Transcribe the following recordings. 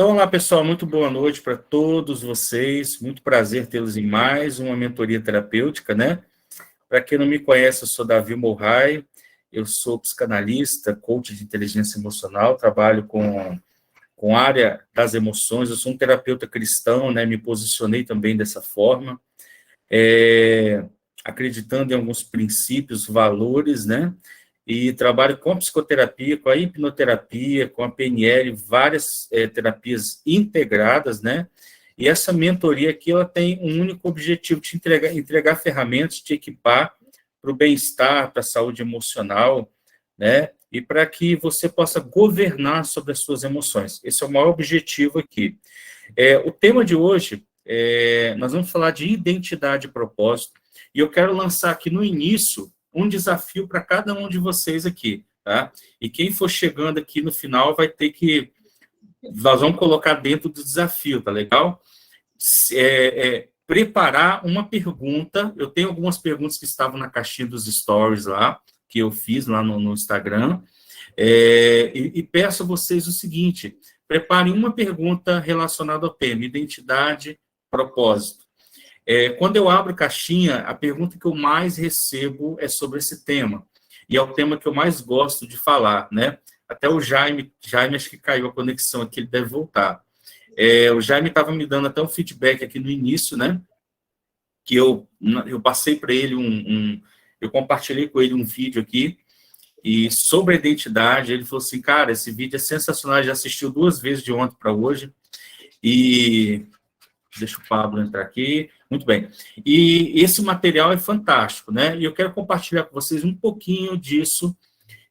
Então, olá, pessoal, muito boa noite para todos vocês. Muito prazer tê-los em mais uma mentoria terapêutica, né? Para quem não me conhece, eu sou Davi Morrai, eu sou psicanalista, coach de inteligência emocional, trabalho com a área das emoções, eu sou um terapeuta cristão, né? Me posicionei também dessa forma, acreditando em alguns princípios, valores, né? E trabalho com a psicoterapia, com a hipnoterapia, com a PNL, várias terapias integradas, né? E essa mentoria aqui, ela tem um único objetivo, de entregar ferramentas, te equipar para o bem-estar, para a saúde emocional, né? E para que você possa governar sobre as suas emoções. Esse é o maior objetivo aqui. O tema de hoje, nós vamos falar de identidade e propósito, e eu quero lançar aqui no início um desafio para cada um de vocês aqui, tá? E quem for chegando aqui no final vai ter que... Nós vamos colocar dentro do desafio, tá legal? Preparar uma pergunta. Eu tenho algumas perguntas que estavam na caixinha dos stories lá, que eu fiz lá no Instagram, e peço a vocês o seguinte: preparem uma pergunta relacionada ao tema, identidade, propósito. Quando eu abro caixinha, a pergunta que eu mais recebo é sobre esse tema. E é o tema que eu mais gosto de falar, né? Até o Jaime acho que caiu a conexão aqui, ele deve voltar. O Jaime estava me dando até um feedback aqui no início, né? Que eu passei para ele eu compartilhei com ele um vídeo aqui, e sobre a identidade, ele falou assim: cara, esse vídeo é sensacional, já assistiu 2 vezes de ontem para hoje, e... Deixa o Pablo entrar aqui. Muito bem. E esse material é fantástico, né? E eu quero compartilhar com vocês um pouquinho disso.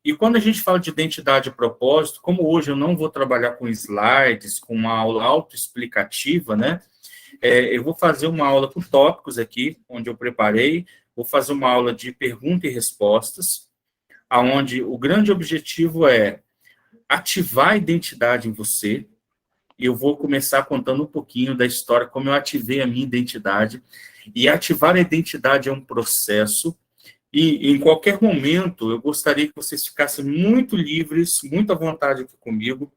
E quando a gente fala de identidade e propósito, como hoje eu não vou trabalhar com slides, com uma aula autoexplicativa, né? Eu vou fazer uma aula com tópicos aqui, onde eu preparei. Vou fazer uma aula de perguntas e respostas, onde o grande objetivo é ativar a identidade em você. E eu vou começar contando um pouquinho da história, como eu ativei a minha identidade. E ativar a identidade é um processo, e em qualquer momento eu gostaria que vocês ficassem muito livres, muito à vontade aqui comigo,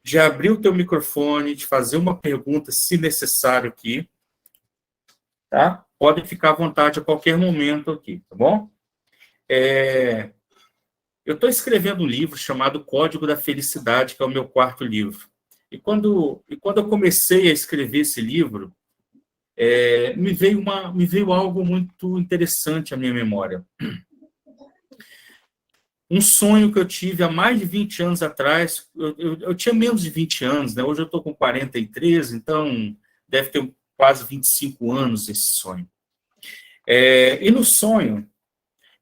de abrir o teu microfone, de fazer uma pergunta, se necessário aqui, tá? Podem ficar à vontade a qualquer momento aqui, tá bom? Eu estou escrevendo um livro chamado Código da Felicidade, que é o meu 4º livro. E quando eu comecei a escrever esse livro, me veio algo muito interessante à minha memória. Um sonho que eu tive há mais de 20 anos atrás. Eu tinha menos de 20 anos, né? Hoje eu estou com 43, então deve ter quase 25 anos esse sonho. E no sonho,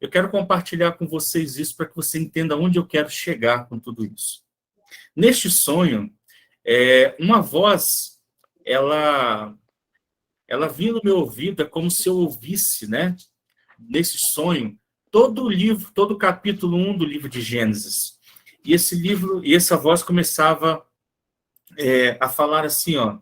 eu quero compartilhar com vocês isso para que você entenda onde eu quero chegar com tudo isso. Neste sonho, uma voz, ela vinha no meu ouvido, é como se eu ouvisse, né, nesse sonho, todo o livro, todo o capítulo 1 do livro de Gênesis. E essa voz começava a falar assim, ó: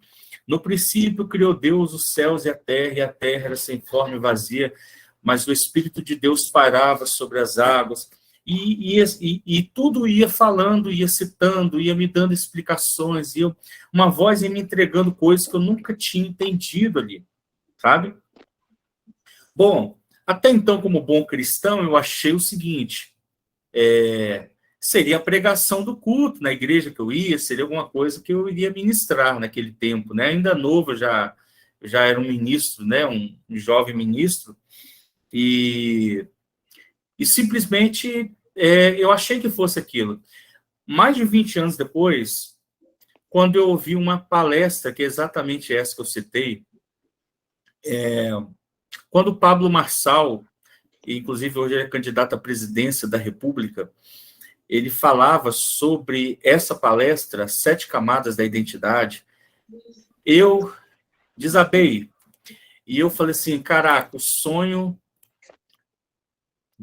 no princípio criou Deus os céus e a terra era sem forma e vazia, mas o Espírito de Deus pairava sobre as águas. E tudo ia falando, ia citando, ia me dando explicações, uma voz ia me entregando coisas que eu nunca tinha entendido ali, sabe? Bom, até então, como bom cristão, eu achei o seguinte: seria a pregação do culto na igreja que eu ia, seria alguma coisa que eu iria ministrar naquele tempo, né? Ainda novo, eu já era um ministro, né? Um jovem ministro, e simplesmente eu achei que fosse aquilo. Mais de 20 anos depois, quando eu ouvi uma palestra, que é exatamente essa que eu citei, quando o Pablo Marçal, inclusive hoje ele é candidato à presidência da República, ele falava sobre essa palestra, 7 camadas da identidade, eu desabei. E eu falei assim: caraca, o sonho...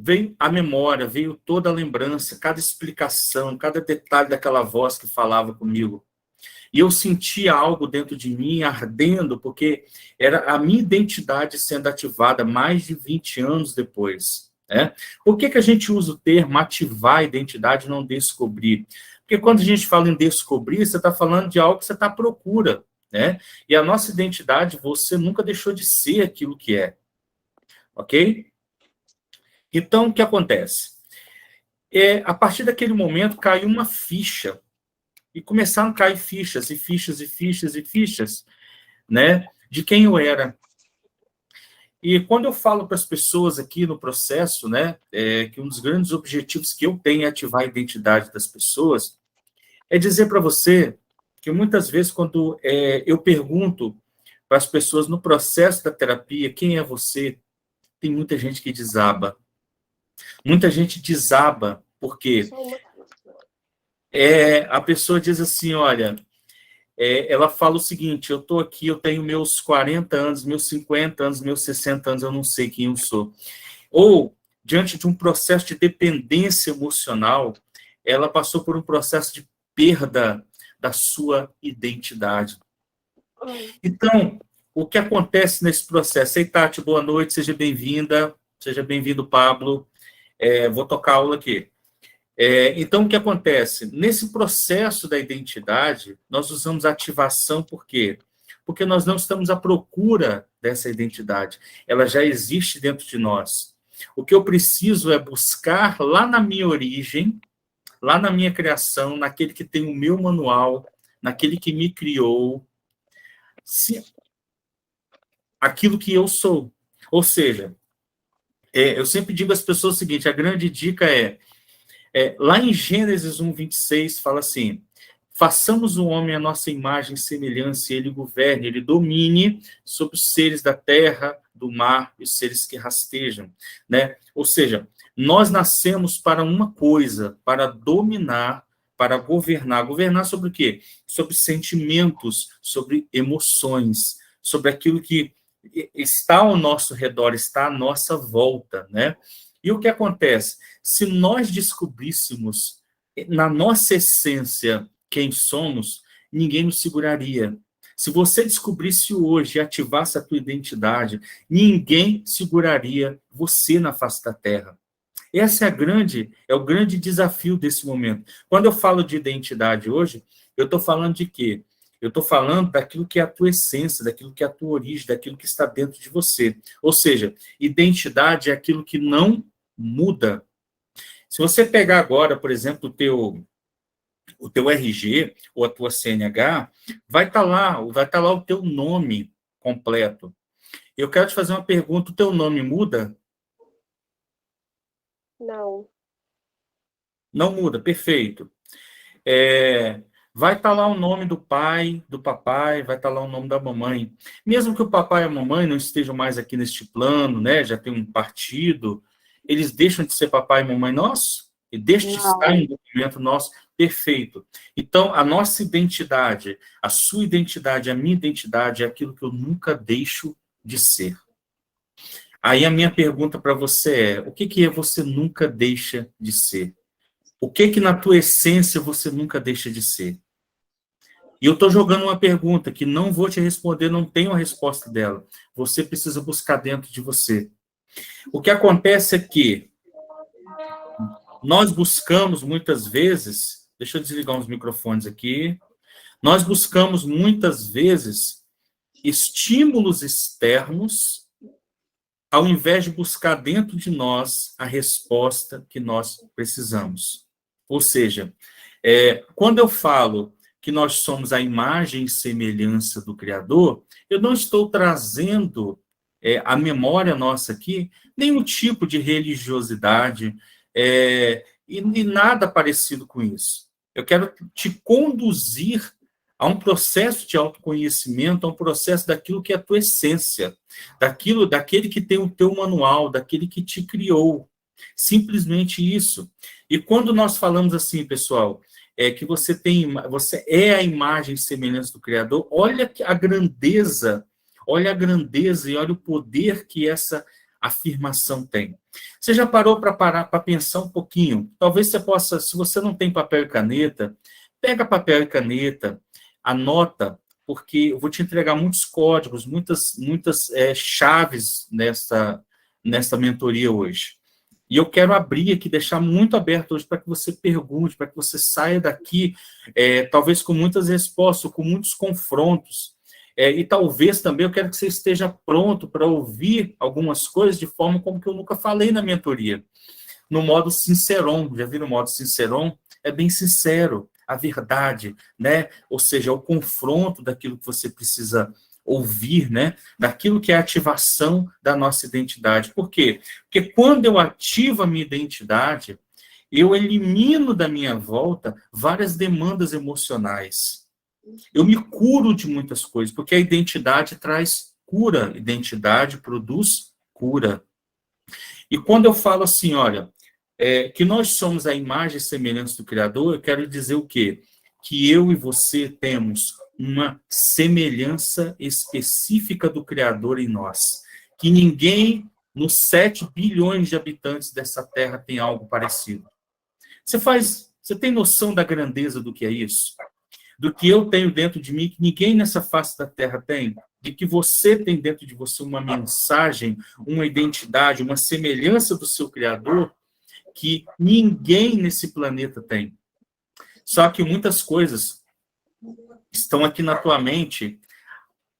Veio a memória, veio toda a lembrança, cada explicação, cada detalhe daquela voz que falava comigo. E eu sentia algo dentro de mim ardendo, porque era a minha identidade sendo ativada mais de 20 anos depois, né? Por que a gente usa o termo ativar a identidade e não descobrir? Porque quando a gente fala em descobrir, você está falando de algo que você está à procura, né? E a nossa identidade, você nunca deixou de ser aquilo que é, ok? Então, o que acontece? A partir daquele momento, caiu uma ficha, e começaram a cair fichas, e fichas, e fichas, e fichas, né? De quem eu era. E quando eu falo para as pessoas aqui no processo, né, que um dos grandes objetivos que eu tenho é ativar a identidade das pessoas, é dizer para você que muitas vezes, quando eu pergunto para as pessoas no processo da terapia, quem é você? Tem muita gente que desaba. Muita gente desaba, porque a pessoa diz assim, olha, ela fala o seguinte, eu estou aqui, eu tenho meus 40 anos, meus 50 anos, meus 60 anos, eu não sei quem eu sou. Ou, diante de um processo de dependência emocional, ela passou por um processo de perda da sua identidade. Então, o que acontece nesse processo? Ei, Tati, boa noite, seja bem-vinda, seja bem-vindo, Pablo. Vou tocar a aula aqui. Então, o que acontece? Nesse processo da identidade, nós usamos ativação por quê? Porque nós não estamos à procura dessa identidade. Ela já existe dentro de nós. O que eu preciso é buscar lá na minha origem, lá na minha criação, naquele que tem o meu manual, naquele que me criou, aquilo que eu sou. Ou seja, eu sempre digo às pessoas o seguinte, a grande dica lá em Gênesis 1:26, fala assim, façamos o homem à nossa imagem e semelhança, e ele governe, ele domine sobre os seres da terra, do mar e os seres que rastejam, né? Ou seja, nós nascemos para uma coisa, para dominar, para governar. Governar sobre o quê? Sobre sentimentos, sobre emoções, sobre aquilo que está ao nosso redor, está à nossa volta, né? E o que acontece? Se nós descobríssemos na nossa essência quem somos, ninguém nos seguraria. Se você descobrisse hoje e ativasse a tua identidade, ninguém seguraria você na face da terra. Esse é o grande desafio desse momento. Quando eu falo de identidade hoje, eu estou falando de quê? Eu estou falando daquilo que é a tua essência, daquilo que é a tua origem, daquilo que está dentro de você. Ou seja, identidade é aquilo que não muda. Se você pegar agora, por exemplo, o teu RG ou a tua CNH, vai estar lá o teu nome completo. Eu quero te fazer uma pergunta, o teu nome muda? Não. Não muda, perfeito. Vai estar lá o nome do pai, do papai, vai estar lá o nome da mamãe. Mesmo que o papai e a mamãe não estejam mais aqui neste plano, né, já tem um partido, eles deixam de ser papai e mamãe nosso? E deixam de estar em um documento nosso? Perfeito. Então, a nossa identidade, a sua identidade, a minha identidade é aquilo que eu nunca deixo de ser. Aí a minha pergunta para você o que você nunca deixa de ser? O que na tua essência você nunca deixa de ser? E eu estou jogando uma pergunta que não vou te responder, não tenho a resposta dela. Você precisa buscar dentro de você. O que acontece é que nós buscamos muitas vezes, deixa eu desligar uns microfones aqui, nós buscamos muitas vezes estímulos externos ao invés de buscar dentro de nós a resposta que nós precisamos. Ou seja, quando eu falo que nós somos a imagem e semelhança do Criador, eu não estou trazendo a memória nossa aqui nenhum tipo de religiosidade e nada parecido com isso. Eu quero te conduzir a um processo de autoconhecimento, a um processo daquilo que é a tua essência, daquele que tem o teu manual, daquele que te criou. Simplesmente isso. E quando nós falamos assim, pessoal, que você é a imagem e semelhança do Criador, olha a grandeza e olha o poder que essa afirmação tem. Você já parou para pensar um pouquinho? Talvez você possa, se você não tem papel e caneta, pega papel e caneta, anota, porque eu vou te entregar muitos códigos, muitas chaves nessa mentoria hoje. E eu quero abrir aqui, deixar muito aberto hoje para que você pergunte, para que você saia daqui, talvez com muitas respostas, com muitos confrontos. E talvez também eu quero que você esteja pronto para ouvir algumas coisas de forma como que eu nunca falei na mentoria. No modo sinceron, já viram o modo sinceron? É bem sincero, a verdade, né? Ou seja, o confronto daquilo que você precisa ouvir, né? Daquilo que é a ativação da nossa identidade. Por quê? Porque quando eu ativo a minha identidade, eu elimino da minha volta várias demandas emocionais. Eu me curo de muitas coisas, porque a identidade traz cura, identidade produz cura. E quando eu falo assim, olha, que nós somos a imagem e semelhança do Criador, eu quero dizer o quê? Que eu e você temos uma semelhança específica do Criador em nós. Que ninguém nos 7 bilhões de habitantes dessa terra tem algo parecido. Você tem noção da grandeza do que é isso? Do que eu tenho dentro de mim, que ninguém nessa face da terra tem? De que você tem dentro de você uma mensagem, uma identidade, uma semelhança do seu Criador, que ninguém nesse planeta tem. Só que muitas coisas estão aqui na tua mente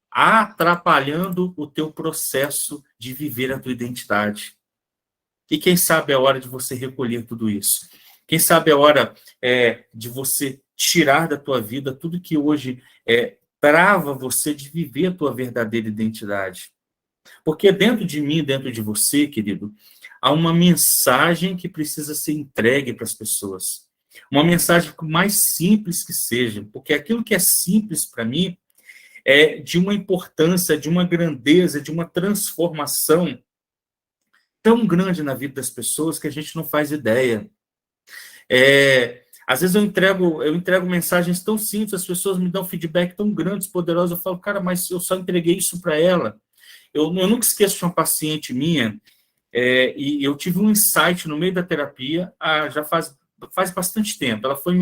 atrapalhando o teu processo de viver a tua identidade. E quem sabe é a hora de você recolher tudo isso. Quem sabe é a hora de você tirar da tua vida tudo que hoje trava você de viver a tua verdadeira identidade. Porque dentro de mim, dentro de você, querido, há uma mensagem que precisa ser entregue para as pessoas. Uma mensagem mais simples que seja, porque aquilo que é simples para mim é de uma importância, de uma grandeza, de uma transformação tão grande na vida das pessoas que a gente não faz ideia. Às vezes eu entrego mensagens tão simples, as pessoas me dão feedback tão grandes, poderosos, eu falo, cara, mas eu só entreguei isso para ela. Eu nunca esqueço de uma paciente minha, e eu tive um insight no meio da terapia, já faz bastante tempo. Ela foi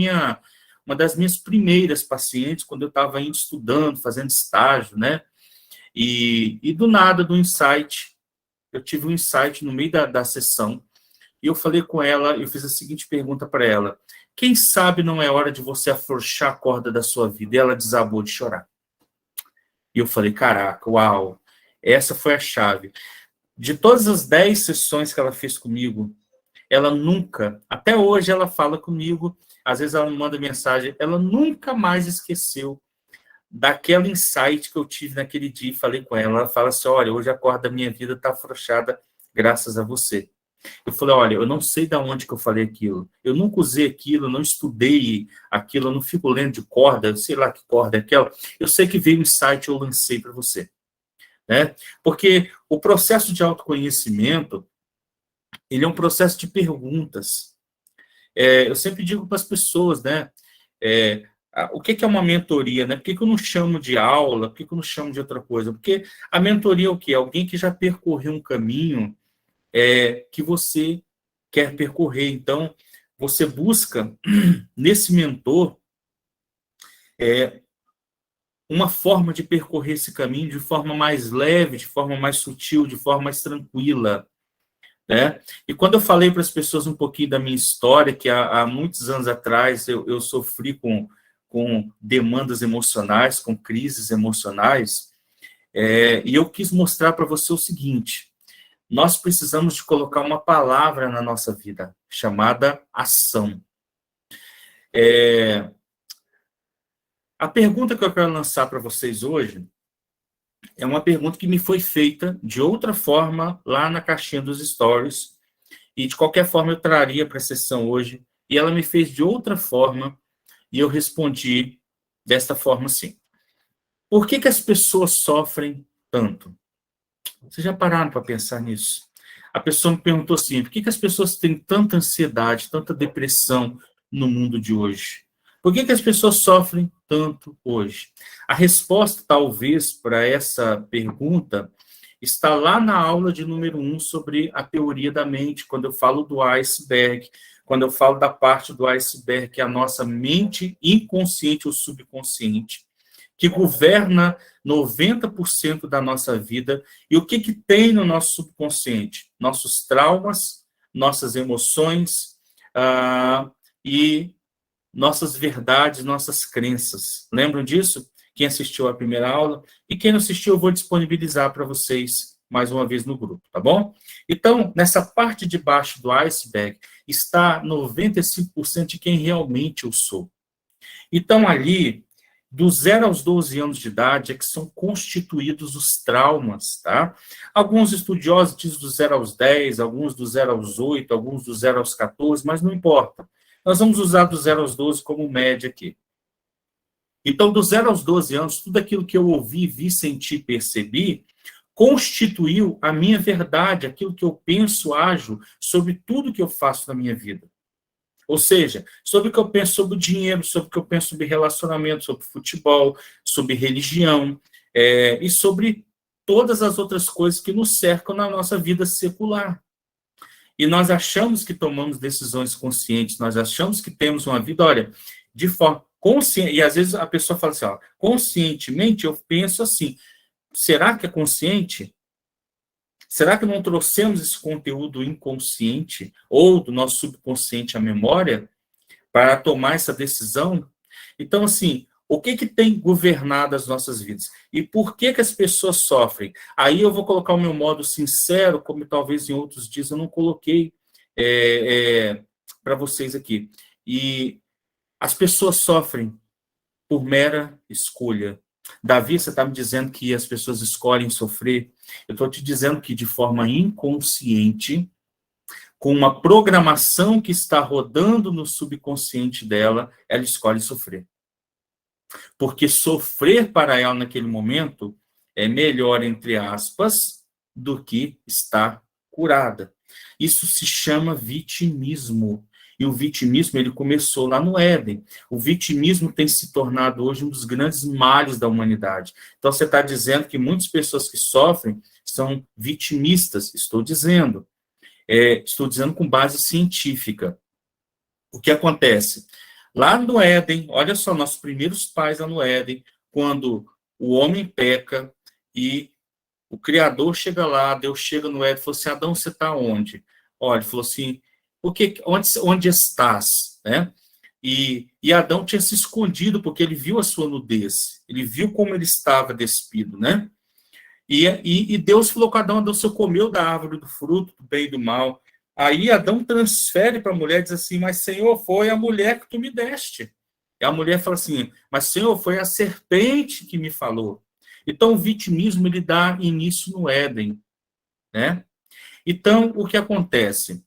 uma das minhas primeiras pacientes, quando eu estava indo estudando, fazendo estágio, né? E do nada, do insight, eu tive um insight no meio da sessão, e eu falei com ela, eu fiz a seguinte pergunta para ela: quem sabe não é hora de você afrouxar a corda da sua vida? E ela desabou de chorar. E eu falei, caraca, uau, essa foi a chave. De todas as 10 sessões que ela fez comigo, ela nunca, até hoje ela fala comigo, às vezes ela me manda mensagem, ela nunca mais esqueceu daquele insight que eu tive naquele dia e falei com ela. Ela fala assim, olha, hoje a corda da minha vida está afrouxada graças a você. Eu falei, olha, eu não sei de onde que eu falei aquilo, eu nunca usei aquilo, eu não estudei aquilo, eu não fico lendo de corda, eu sei lá que corda é aquela, eu sei que veio um insight, eu lancei para você. Né? Porque o processo de autoconhecimento, ele é um processo de perguntas. Eu sempre digo para as pessoas, né? O que é uma mentoria? Né? Por que eu não chamo de aula? Por que eu não chamo de outra coisa? Porque a mentoria é o quê? Alguém que já percorreu um caminho que você quer percorrer. Então, você busca, nesse mentor, uma forma de percorrer esse caminho de forma mais leve, de forma mais sutil, de forma mais tranquila. Né? E quando eu falei para as pessoas um pouquinho da minha história, que há muitos anos atrás eu sofri com demandas emocionais, com crises emocionais, e eu quis mostrar para você o seguinte: nós precisamos de colocar uma palavra na nossa vida, chamada ação. A pergunta que eu quero lançar para vocês hoje é uma pergunta que me foi feita de outra forma lá na caixinha dos stories, e de qualquer forma eu traria para a sessão hoje, e ela me fez de outra forma, e eu respondi desta forma assim: por que as pessoas sofrem tanto? Vocês já pararam para pensar nisso? A pessoa me perguntou assim, por que as pessoas têm tanta ansiedade, tanta depressão no mundo de hoje? Por que as pessoas sofrem tanto hoje? A resposta, talvez, para essa pergunta está lá na aula de número 1 sobre a teoria da mente, quando eu falo do iceberg, quando eu falo da parte do iceberg, que é a nossa mente inconsciente ou subconsciente, que governa 90% da nossa vida. E o que tem no nosso subconsciente? Nossos traumas, nossas emoções e nossas verdades, nossas crenças. Lembram disso? Quem assistiu à primeira aula? E quem não assistiu, eu vou disponibilizar para vocês mais uma vez no grupo, tá bom? Então, nessa parte de baixo do iceberg, está 95% de quem realmente eu sou. Então, ali, do 0 aos 12 anos de idade, é que são constituídos os traumas, tá? Alguns estudiosos dizem do 0 aos 10, alguns do 0 aos 8, alguns do 0 aos 14, mas não importa. Nós vamos usar do 0 aos 12 como média aqui. Então, do 0 aos 12 anos, tudo aquilo que eu ouvi, vi, senti, percebi, constituiu a minha verdade, aquilo que eu penso, ajo, sobre tudo que eu faço na minha vida. Ou seja, sobre o que eu penso sobre o dinheiro, sobre o que eu penso sobre relacionamento, sobre futebol, sobre religião, e sobre todas as outras coisas que nos cercam na nossa vida secular. E nós achamos que tomamos decisões conscientes, nós achamos que temos uma vida, olha, de forma consciente, e às vezes a pessoa fala assim, ó, conscientemente eu penso assim, será que é consciente? Será que não trouxemos esse conteúdo inconsciente ou do nosso subconsciente à memória para tomar essa decisão? Então, assim, o que tem governado as nossas vidas? E por que as pessoas sofrem? Aí eu vou colocar o meu modo sincero, como talvez em outros dias eu não coloquei para vocês aqui. E as pessoas sofrem por mera escolha. Davi, você está me dizendo que as pessoas escolhem sofrer? Eu estou te dizendo que de forma inconsciente, com uma programação que está rodando no subconsciente dela, ela escolhe sofrer. Porque sofrer para ela naquele momento é melhor, entre aspas, do que estar curada. Isso se chama vitimismo. E o vitimismo, ele começou lá no Éden. O vitimismo tem se tornado hoje um dos grandes males da humanidade. Então, você está dizendo que muitas pessoas que sofrem são vitimistas. Estou dizendo com base científica. O que acontece? Lá no Éden, olha só, nossos primeiros pais lá no Éden, quando o homem peca e o Criador chega lá, Deus chega no Éden e falou assim, Adão, você está onde? Olha, ele falou assim, onde estás? Né? E Adão tinha se escondido porque ele viu a sua nudez, ele viu como ele estava despido, né? E Deus falou com Adão, você comeu da árvore do fruto, do bem e do mal. Aí Adão transfere para a mulher e diz assim, mas Senhor, foi a mulher que tu me deste. E a mulher fala assim, mas Senhor, foi a serpente que me falou. Então o vitimismo ele dá início no Éden, né? Então o que acontece?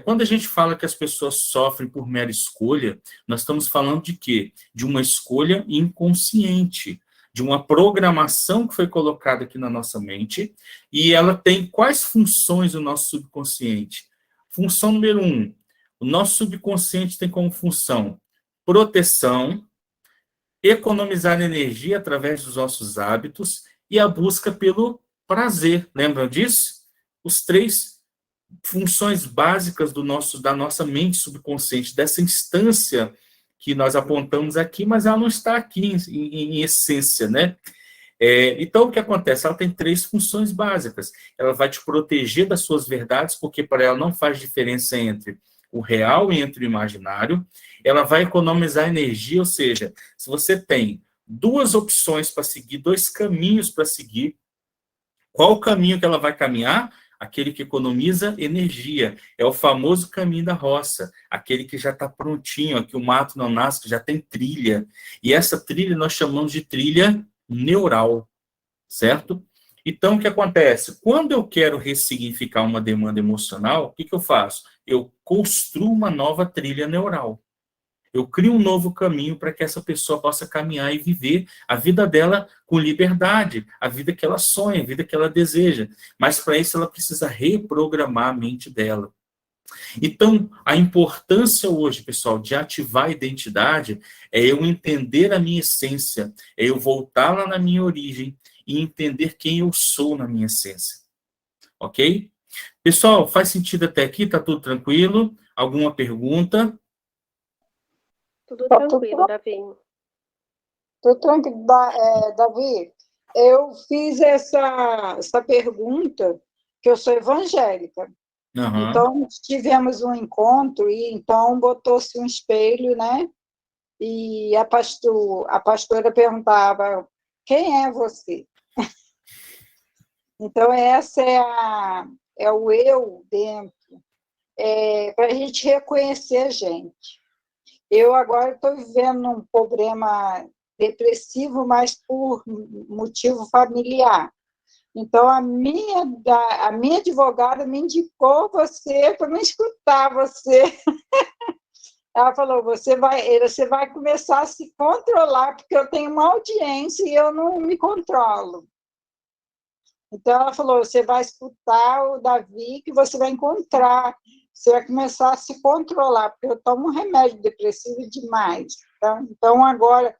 Quando a gente fala que as pessoas sofrem por mera escolha, nós estamos falando de quê? De uma escolha inconsciente, de uma programação que foi colocada aqui na nossa mente, e ela tem quais funções o nosso subconsciente? Função número 1, o nosso subconsciente tem como função proteção, economizar energia através dos nossos hábitos e a busca pelo prazer. Lembram disso? Os 3 funções básicas da nossa mente subconsciente, dessa instância que nós apontamos aqui, mas ela não está aqui em essência, né? Então, o que acontece? Ela tem 3 funções básicas. Ela vai te proteger das suas verdades, porque para ela não faz diferença entre o real e entre o imaginário. Ela vai economizar energia, ou seja, se você tem 2 opções para seguir, 2 caminhos para seguir, qual o caminho que ela vai caminhar? Aquele que economiza energia. É o famoso caminho da roça, aquele que já está prontinho, aqui o mato não nasce, que já tem trilha. E essa trilha nós chamamos de trilha neural, certo? Então, o que acontece? Quando eu quero ressignificar uma demanda emocional, o que eu faço? Eu construo uma nova trilha neural. Eu crio um novo caminho para que essa pessoa possa caminhar e viver a vida dela com liberdade, a vida que ela sonha, a vida que ela deseja. Mas para isso ela precisa reprogramar a mente dela. Então, a importância hoje, pessoal, de ativar a identidade é eu entender a minha essência, é eu voltar lá na minha origem e entender quem eu sou na minha essência. Ok? Pessoal, faz sentido até aqui? Tá tudo tranquilo? Alguma pergunta? Tudo tranquilo, Davi. Tudo tranquilo, Davi. Eu fiz essa pergunta, que eu sou evangélica. Aham. Então, tivemos um encontro, e então botou-se um espelho, né? E a pastora perguntava, quem é você? Então, é o eu dentro, para a gente reconhecer a gente. Eu agora estou vivendo um problema depressivo, mas por motivo familiar. Então, a minha advogada me indicou você para me escutar você. Ela falou, você vai começar a se controlar, porque eu tenho uma audiência e eu não me controlo. Então, ela falou, você vai escutar o Davi, que você vai encontrar, você vai começar a se controlar, porque eu tomo um remédio depressivo demais. Então, agora,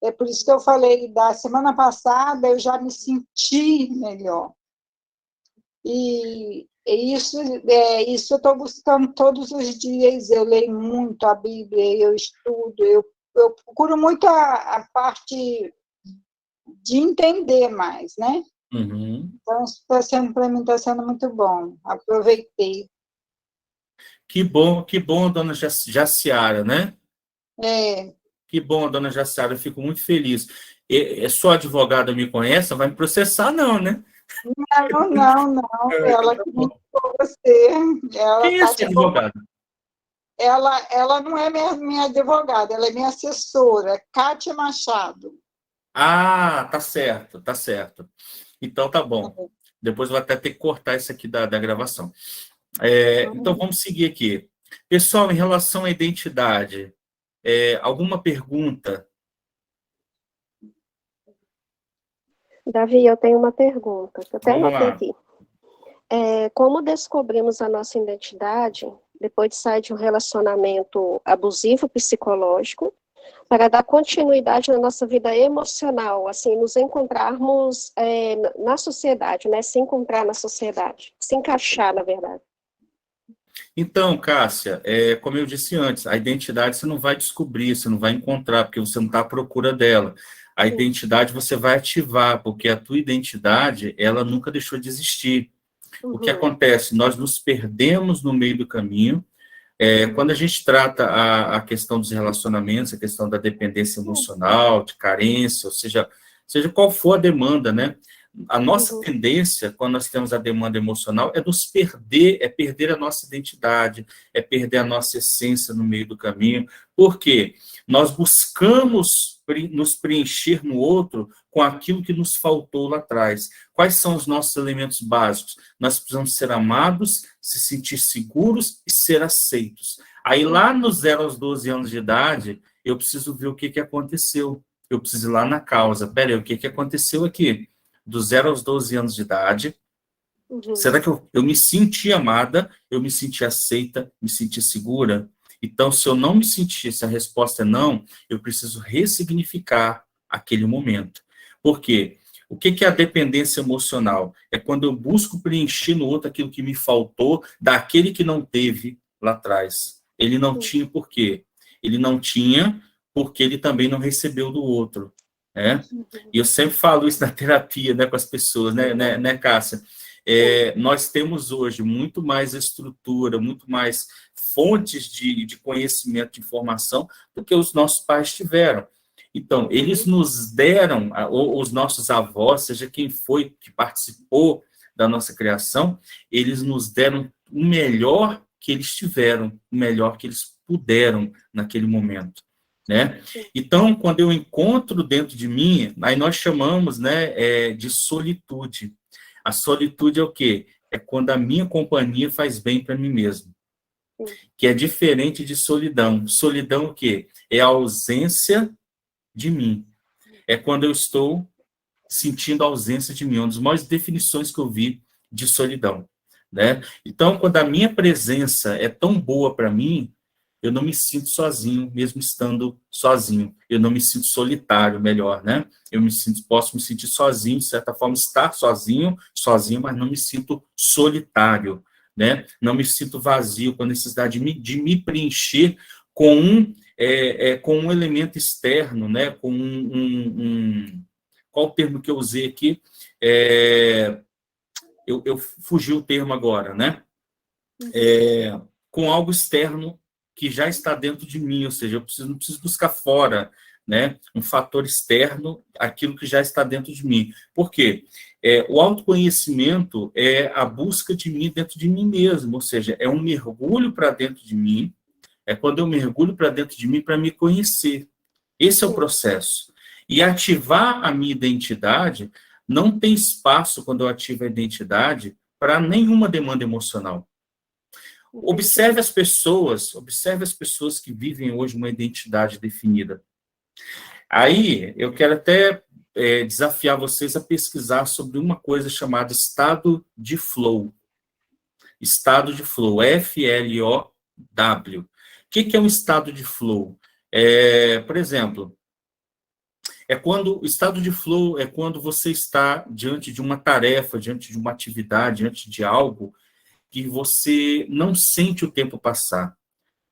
é por isso que eu falei, da semana passada, eu já me senti melhor. Isso eu estou buscando todos os dias. Eu leio muito a Bíblia, eu estudo, eu procuro muito a parte de entender mais, né? Uhum. Então, isso está sendo, para mim, está sendo muito bom. Aproveitei. Que bom, dona Jaciara, né? É, Que bom, dona Jaciara, eu fico muito feliz. Sua advogada me conhece, não vai me processar, não, né? não. Então Ela tá que me bom. indicou você, ela Quem é está sua te advogada? ela não é minha advogada, ela é minha assessora, Kátia Machado. Ah, tá certo, tá certo. Então tá bom. Depois eu vou até ter que cortar isso aqui da gravação. Então vamos seguir aqui. Pessoal, em relação à identidade, alguma pergunta? Davi, eu tenho uma pergunta, que eu até Vamos anotei lá. aqui. Como descobrimos a nossa identidade depois de sair de um relacionamento abusivo psicológico, para dar continuidade na nossa vida emocional, assim, nos encontrarmos na sociedade, né? Se encontrar na sociedade, se encaixar, na verdade. Então, Cássia, como eu disse antes, a identidade você não vai descobrir, você não vai encontrar, porque você não está à procura dela. A Sim. identidade você vai ativar, porque a tua identidade, ela nunca deixou de existir. O que Uhum. acontece? Nós nos perdemos no meio do caminho. Quando a gente trata a questão dos relacionamentos, a questão da dependência emocional, de carência, ou seja qual for a demanda, né? A nossa Uhum. tendência, quando nós temos a demanda emocional, é nos perder, é perder a nossa identidade, é perder a nossa essência no meio do caminho. Por quê? Nós buscamos nos preencher no outro com aquilo que nos faltou lá atrás. Quais são os nossos elementos básicos? Nós precisamos ser amados, se sentir seguros e ser aceitos. Aí, lá no 0 aos 12 anos de idade, eu preciso ver o que aconteceu. Eu preciso ir lá na causa. Peraí, o que aconteceu aqui? Do 0 aos 12 anos de idade, Uhum. será que eu me senti amada, eu me senti aceita, me senti segura? Então, se eu não me sentir, se a resposta é não, eu preciso ressignificar aquele momento. Por quê? O que é a dependência emocional? É quando eu busco preencher no outro aquilo que me faltou daquele que não teve lá atrás. Ele não tinha por quê? Ele não tinha porque ele também não recebeu do outro. Né? E eu sempre falo isso na terapia, né, com as pessoas, né, Cássia? Nós temos hoje muito mais estrutura, muito mais fontes de conhecimento, de informação, do que os nossos pais tiveram. Então, eles nos deram, ou os nossos avós, seja quem foi que participou da nossa criação, eles nos deram o melhor que eles tiveram, o melhor que eles puderam naquele momento. Né? Então, quando eu encontro dentro de mim, aí nós chamamos, né, de solitude. A solitude é o quê? É quando a minha companhia faz bem para mim mesmo, que é diferente de solidão. Solidão o quê? É a ausência de mim. É quando eu estou sentindo a ausência de mim. Uma das maiores definições que eu vi de solidão. Né? Então, quando a minha presença é tão boa para mim, eu não me sinto sozinho, mesmo estando sozinho. Eu não me sinto solitário, melhor, né? Posso me sentir sozinho, de certa forma, estar sozinho, mas não me sinto solitário, né? Não me sinto vazio, com a necessidade de me preencher com um elemento externo, né? Com qual o termo que eu usei aqui? Eu fugi o termo agora, né? com algo externo que já está dentro de mim, ou seja, não preciso buscar fora, né, um fator externo, aquilo que já está dentro de mim. Por quê? O autoconhecimento é a busca de mim dentro de mim mesmo, ou seja, é um mergulho para dentro de mim, é quando eu mergulho para dentro de mim para me conhecer. Esse é o processo. E ativar a minha identidade, não tem espaço, quando eu ativo a identidade, para nenhuma demanda emocional. Observe as pessoas que vivem hoje uma identidade definida. Aí, eu quero até desafiar vocês a pesquisar sobre uma coisa chamada estado de flow. Estado de flow, F-L-O-W. O que é um estado de flow? Por exemplo, o estado de flow é quando você está diante de uma tarefa, diante de uma atividade, diante de algo que você não sente o tempo passar.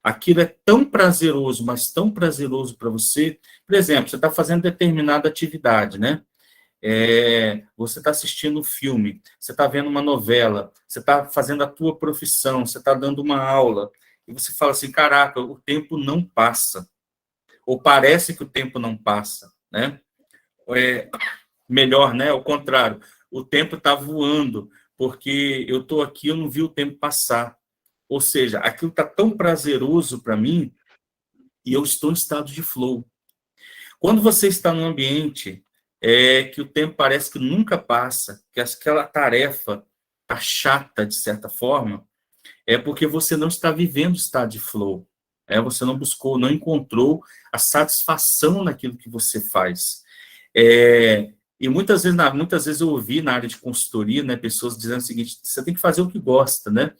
Aquilo é tão prazeroso, mas tão prazeroso para você. Por exemplo, você está fazendo determinada atividade, né? Você está assistindo um filme, você está vendo uma novela, você está fazendo a tua profissão, você está dando uma aula, e você fala assim, caraca, o tempo não passa. Ou parece que o tempo não passa, né? Melhor, né? Ao contrário, o tempo está voando, porque eu estou aqui, eu não vi o tempo passar. Ou seja, aquilo está tão prazeroso para mim e eu estou em estado de flow. Quando você está num ambiente que o tempo parece que nunca passa, que aquela tarefa está chata, de certa forma, é porque você não está vivendo o estado de flow. Você não buscou, não encontrou a satisfação naquilo que você faz. E muitas vezes eu ouvi na área de consultoria, né, pessoas dizendo o seguinte, você tem que fazer o que gosta, né?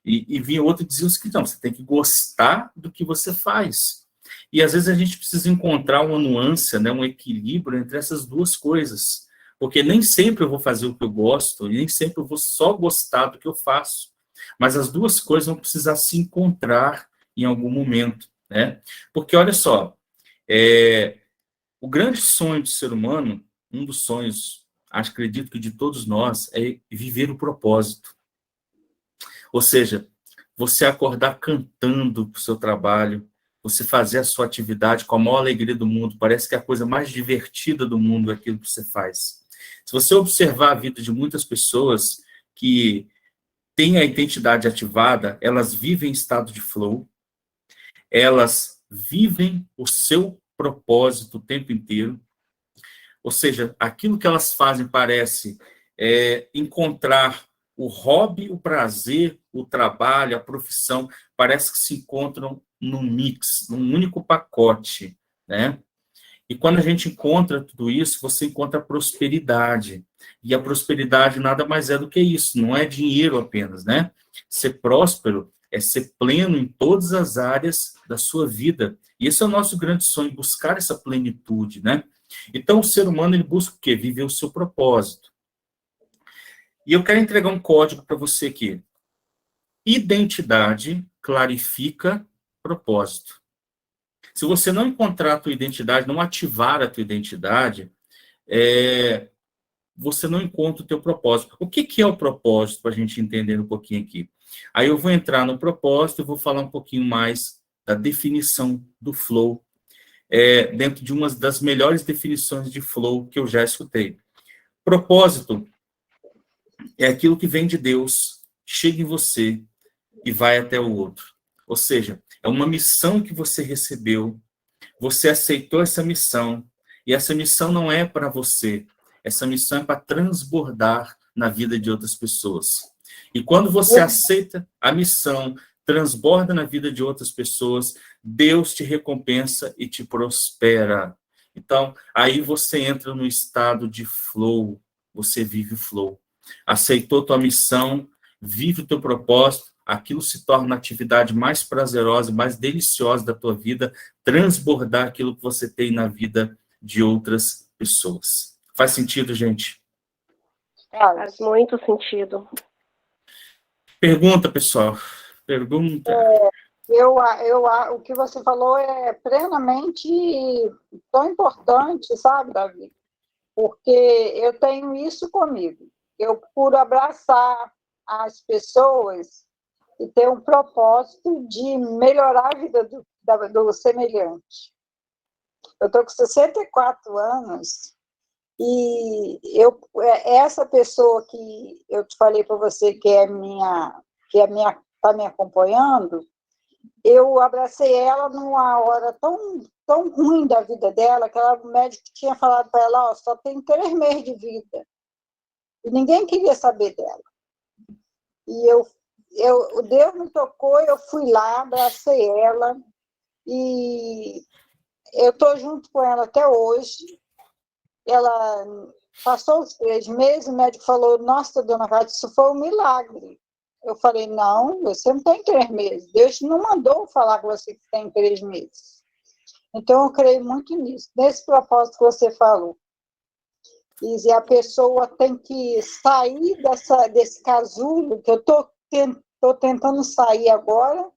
E vinha outro e dizia o seguinte, não, você tem que gostar do que você faz. E às vezes a gente precisa encontrar uma nuance, né, um equilíbrio entre essas duas coisas. Porque nem sempre eu vou fazer o que eu gosto, e nem sempre eu vou só gostar do que eu faço. Mas as duas coisas vão precisar se encontrar em algum momento, né? Porque, olha só, o grande sonho do ser humano, um dos sonhos, acredito que de todos nós, é viver o propósito. Ou seja, você acordar cantando para o seu trabalho, você fazer a sua atividade com a maior alegria do mundo, parece que é a coisa mais divertida do mundo é aquilo que você faz. Se você observar a vida de muitas pessoas que têm a identidade ativada, elas vivem em estado de flow, elas vivem o seu propósito o tempo inteiro, ou seja, aquilo que elas fazem parece encontrar o hobby, o prazer, o trabalho, a profissão, parece que se encontram num mix, num único pacote, né? E quando a gente encontra tudo isso, você encontra a prosperidade. E a prosperidade nada mais é do que isso, não é dinheiro apenas, né? Ser próspero é ser pleno em todas as áreas da sua vida. E esse é o nosso grande sonho, buscar essa plenitude, né? Então, o ser humano, ele busca o quê? Viver o seu propósito. E eu quero entregar um código para você aqui. Identidade clarifica propósito. Se você não encontrar a tua identidade, não ativar a tua identidade, você não encontra o teu propósito. O que é o propósito, para a gente entender um pouquinho aqui? Aí eu vou entrar no propósito e vou falar um pouquinho mais da definição do flow, dentro de uma das melhores definições de flow que eu já escutei. Propósito é aquilo que vem de Deus, chega em você e vai até o outro. Ou seja, é uma missão que você recebeu, você aceitou essa missão, e essa missão não é para você, essa missão é para transbordar na vida de outras pessoas. E quando você aceita a missão, transborda na vida de outras pessoas, Deus te recompensa e te prospera. Então, aí você entra no estado de flow, você vive o flow. Aceitou tua missão, vive o teu propósito, aquilo se torna a atividade mais prazerosa, mais deliciosa da tua vida, transbordar aquilo que você tem na vida de outras pessoas. Faz sentido, gente? Faz muito sentido. Pergunta, pessoal. Pergunta. O que você falou é plenamente tão importante, sabe, Davi? Porque eu tenho isso comigo. Eu procuro abraçar as pessoas e ter um propósito de melhorar a vida do semelhante. Eu estou com 64 anos e essa pessoa que eu te falei para você que está me acompanhando, eu abracei ela numa hora tão ruim da vida dela, que o médico tinha falado para ela, ó, só tem 3 meses de vida. E ninguém queria saber dela. E Deus me tocou, eu fui lá, abracei ela, e eu estou junto com ela até hoje. Ela passou os 3 meses, o médico falou, nossa, dona Cátia, isso foi um milagre. Eu falei, não, você não tem 3 meses. Deus não mandou falar com você que tem 3 meses. Então, eu creio muito nisso, nesse propósito que você falou. E a pessoa tem que sair desse casulo, que eu estou tentando sair agora,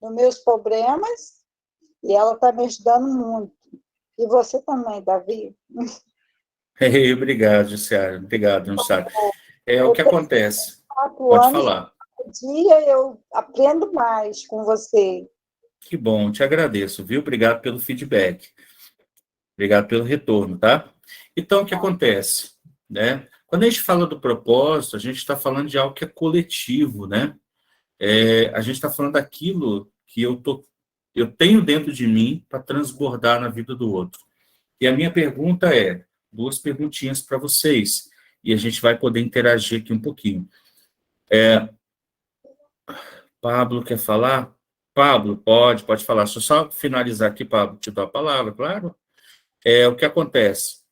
dos meus problemas, e ela está me ajudando muito. E você também, Davi. Obrigado, Jussiara. Obrigado, Jussiara. O que acontece. 4 Pode anos, falar. cada dia eu aprendo mais com você. Que bom, te agradeço, viu? Obrigado pelo feedback. Obrigado pelo retorno, tá? Então, o que acontece, né? Quando a gente fala do propósito, a gente está falando de algo que é coletivo, né? A gente está falando daquilo que eu tenho dentro de mim para transbordar na vida do outro. E a minha pergunta é, 2 perguntinhas para vocês, e a gente vai poder interagir aqui um pouquinho. Pablo quer falar? Pablo, pode falar. Deixa eu só finalizar aqui, Pablo, te dou a palavra, claro. O que acontece?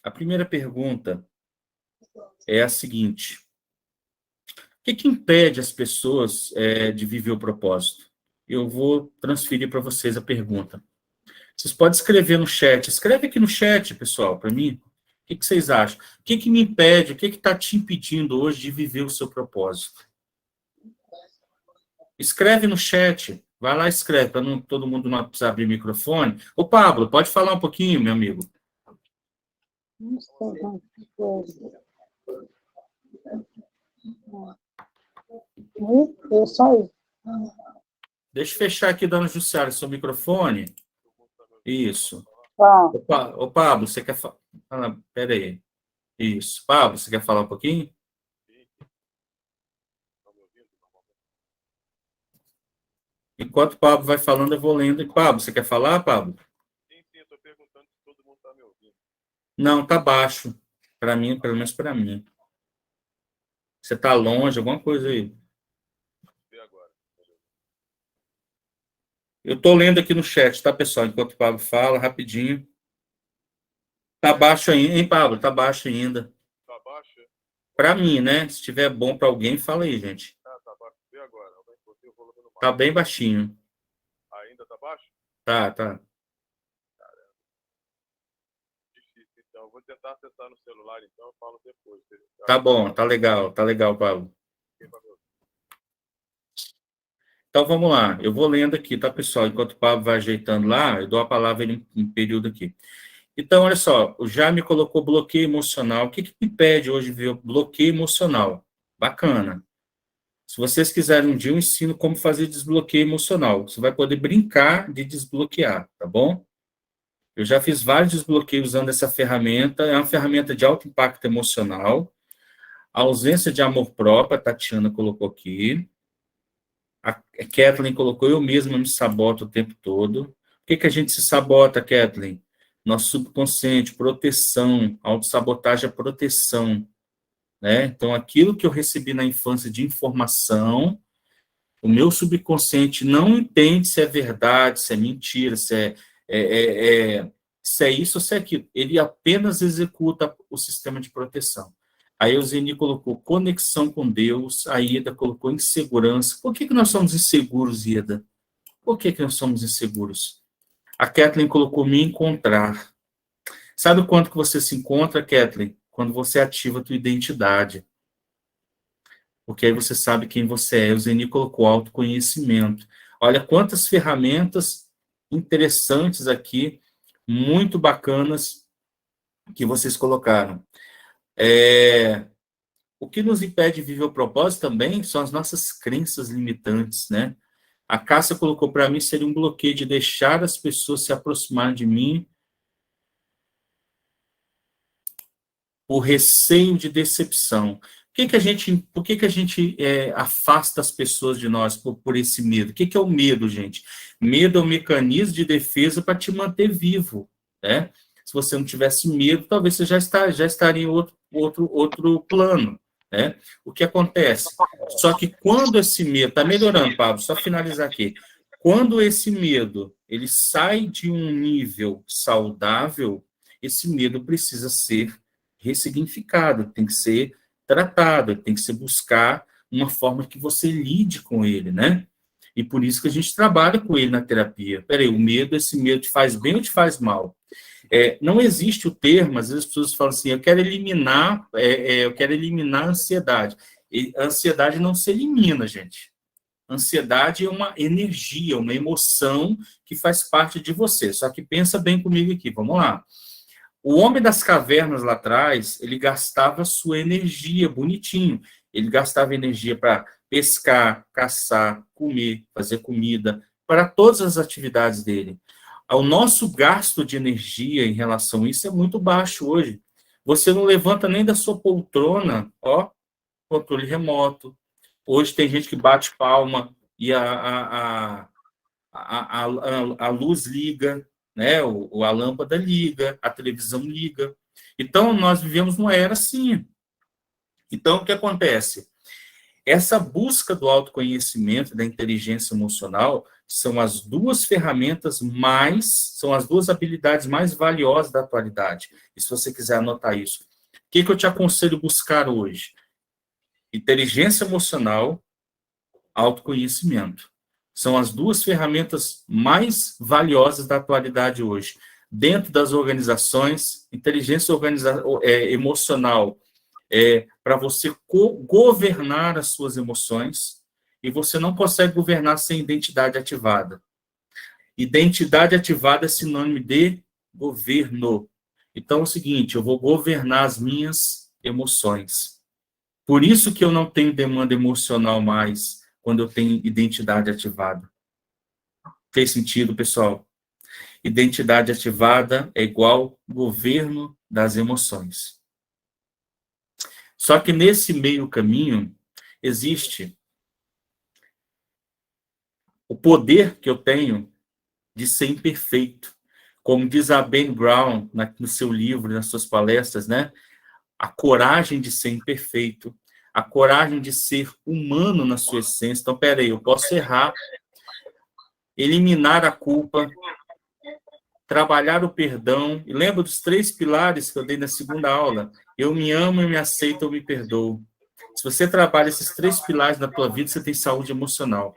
A primeira pergunta é a seguinte: o que impede as pessoas de viver o propósito? Eu vou transferir para vocês a pergunta. Vocês podem escrever no chat. Escreve aqui no chat, pessoal, para mim. O que vocês acham? O que me impede, o que está te impedindo hoje de viver o seu propósito? Escreve no chat. Vai lá e escreve, para todo mundo não precisar abrir o microfone. Ô, Pablo, pode falar um pouquinho, meu amigo? Não sei. Eu só isso. Deixa eu fechar aqui, dona Jussiara, seu microfone. Isso. Ô, Pablo, você quer falar? Pera aí. Isso. Pablo, você quer falar um pouquinho? Enquanto o Pablo vai falando, eu vou lendo. E, Pablo, você quer falar, Pablo? Sim, eu estou perguntando se todo mundo está me ouvindo. Não, tá baixo. Para mim, pelo menos para mim. Você está longe, alguma coisa aí? Vê agora. Eu estou lendo aqui no chat, tá, pessoal? Enquanto o Pablo fala, rapidinho. Tá baixo ainda, hein, Pablo? Tá baixo ainda. Tá baixo? Para mim, né? Se tiver bom para alguém, fala aí, gente. Tá baixo. Vê agora. Botei o volume no máximo. Tá bem baixinho. Ainda tá baixo? Tá. Caramba. Difícil, então. Eu vou tentar acessar no celular, então eu falo depois. Tá bom, tá legal, Pablo. Então, vamos lá. Eu vou lendo aqui, tá, pessoal? Enquanto o Pablo vai ajeitando lá, eu dou a palavra em um período aqui. Então, olha só, o Jaime colocou bloqueio emocional. O que me impede hoje de ver o bloqueio emocional? Bacana. Se vocês quiserem um dia, eu ensino como fazer desbloqueio emocional. Você vai poder brincar de desbloquear, tá bom? Eu já fiz vários desbloqueios usando essa ferramenta. É uma ferramenta de alto impacto emocional. A ausência de amor próprio, a Tatiana colocou aqui. A Kathleen colocou, eu mesma me saboto o tempo todo. Por que a gente se sabota, Kathleen? Nosso subconsciente, proteção, autossabotagem é proteção, né? Então, aquilo que eu recebi na infância de informação, o meu subconsciente não entende se é verdade, se é mentira, se é isso ou se é aquilo. Ele apenas executa o sistema de proteção. Aí o Zeni colocou conexão com Deus, a Ida colocou insegurança. Por que nós somos inseguros, Ida? Por que nós somos inseguros? A Kathleen colocou me encontrar. Sabe quando que você se encontra, Kathleen? Quando você ativa a tua identidade. Porque aí você sabe quem você é. O Zeni colocou autoconhecimento. Olha quantas ferramentas interessantes aqui, muito bacanas, que vocês colocaram. O que nos impede de viver o propósito também são as nossas crenças limitantes, né? A Cássia colocou para mim seria um bloqueio de deixar as pessoas se aproximarem de mim por receio de decepção. Por que a gente afasta as pessoas de nós por esse medo? O que é o medo, gente? Medo é um mecanismo de defesa para te manter vivo, né? Se você não tivesse medo, talvez você já estaria em outro plano, né? O que acontece? Só que quando esse medo... Está melhorando, Pablo, só finalizar aqui. Quando esse medo ele sai de um nível saudável, esse medo precisa ser ressignificado, tem que ser tratado, tem que se buscar uma forma que você lide com ele, né? E por isso que a gente trabalha com ele na terapia. Peraí, esse medo te faz bem ou te faz mal? Não existe o termo, às vezes as pessoas falam assim, eu quero eliminar a ansiedade. E a ansiedade não se elimina, gente. A ansiedade é uma energia, uma emoção que faz parte de você. Só que pensa bem comigo aqui, vamos lá. O homem das cavernas lá atrás, ele gastava sua energia bonitinho. Ele gastava energia para pescar, caçar, comer, fazer comida, para todas as atividades dele. O nosso gasto de energia em relação a isso é muito baixo hoje. Você não levanta nem da sua poltrona, controle remoto. Hoje tem gente que bate palma e a luz liga, né? A lâmpada liga, a televisão liga. Então, nós vivemos numa era assim. Então, o que acontece? Essa busca do autoconhecimento, da inteligência emocional, são as duas são as duas habilidades mais valiosas da atualidade. E se você quiser anotar isso, o que eu te aconselho buscar hoje? Inteligência emocional, autoconhecimento. São as duas ferramentas mais valiosas da atualidade hoje. Dentro das organizações, inteligência emocional para você governar as suas emoções, e você não consegue governar sem identidade ativada. Identidade ativada é sinônimo de governo. Então é o seguinte, eu vou governar as minhas emoções. Por isso que eu não tenho demanda emocional mais quando eu tenho identidade ativada. Fez sentido, pessoal? Identidade ativada é igual governo das emoções. Só que nesse meio caminho existe o poder que eu tenho de ser imperfeito. Como diz a Ben Brown no seu livro, nas suas palestras, né? A coragem de ser imperfeito, a coragem de ser humano na sua essência. Então, peraí, eu posso errar, eliminar a culpa, trabalhar o perdão. E lembra dos 3 pilares que eu dei na segunda aula? Eu me amo, eu me aceito, eu me perdoo. Se você trabalha esses 3 pilares na tua vida, você tem saúde emocional.